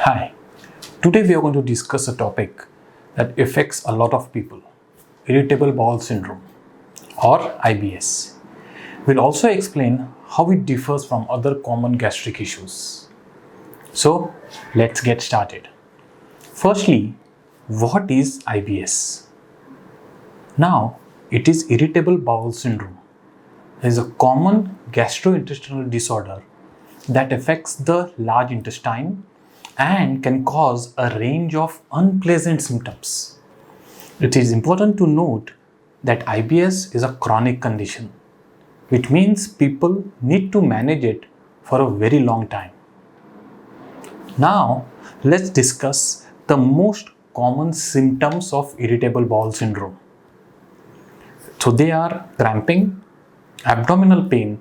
Hi, today we are going to discuss a topic that affects a lot of people, Irritable Bowel Syndrome or IBS. We'll also explain how it differs from other common gastric issues. So, let's get started. Firstly, what is IBS? Now, it is Irritable Bowel Syndrome. It is a common gastrointestinal disorder that affects the large intestine and can cause a range of unpleasant symptoms. It is important to note that IBS is a chronic condition, which means people need to manage it for a very long time. Now, let's discuss the most common symptoms of irritable bowel syndrome. So, they are cramping, abdominal pain,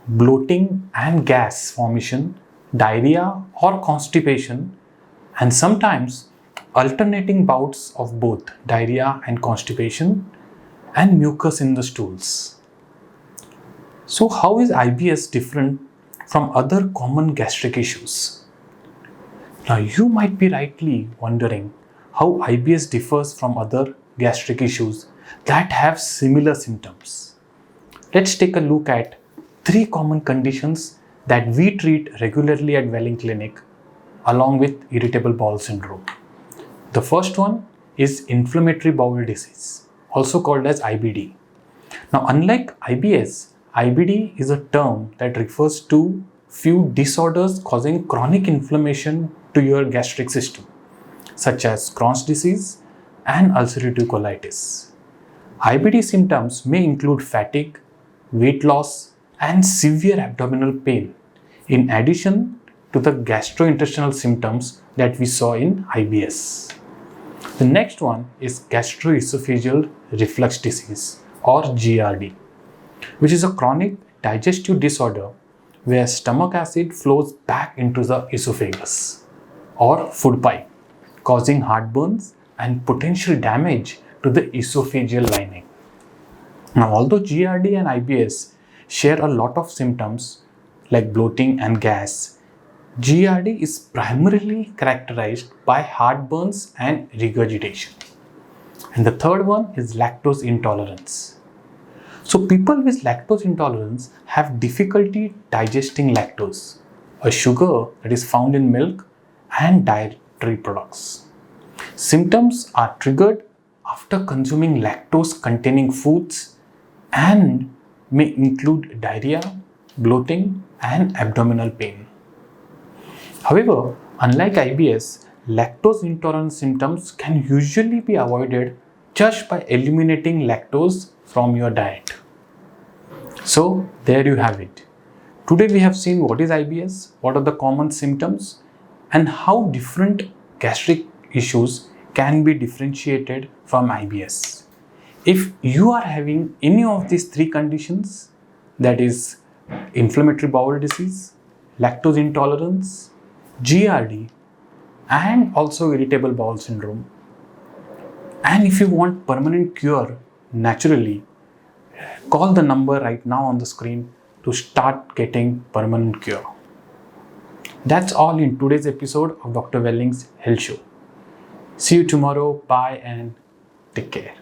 bloating and gas formation, diarrhea or constipation, and sometimes alternating bouts of both diarrhea and constipation and mucus in the stools. So, how is IBS different from other common gastric issues? Now, you might be rightly wondering how IBS differs from other gastric issues that have similar symptoms. Let's take a look at 3 common conditions that we treat regularly at Welling Clinic along with irritable bowel syndrome. The first one is inflammatory bowel disease, also called as IBD. Now, unlike IBS, IBD is a term that refers to few disorders causing chronic inflammation to your gastric system, such as Crohn's disease and ulcerative colitis. IBD symptoms may include fatigue, weight loss, and severe abdominal pain, in addition to the gastrointestinal symptoms that we saw in IBS. The next one is gastroesophageal reflux disease or GERD, which is a chronic digestive disorder where stomach acid flows back into the esophagus or food pipe, causing heartburns and potential damage to the esophageal lining. Now, although GERD and IBS share a lot of symptoms like bloating and gas, GERD is primarily characterized by heartburns and regurgitation. And the third one is lactose intolerance. So people with lactose intolerance have difficulty digesting lactose, a sugar that is found in milk and dairy products. Symptoms are triggered after consuming lactose containing foods and may include diarrhea, bloating, and abdominal pain. However, unlike IBS, lactose intolerance symptoms can usually be avoided just by eliminating lactose from your diet. So, there you have it. Today we have seen what is IBS, what are the common symptoms, and how different gastric issues can be differentiated from IBS. If you are having any of these 3 conditions, that is inflammatory bowel disease, lactose intolerance, GERD, and also irritable bowel syndrome, and if you want permanent cure naturally, call the number right now on the screen to start getting permanent cure. That's all in today's episode of Dr. Welling's Health Show. See you tomorrow. Bye and take care.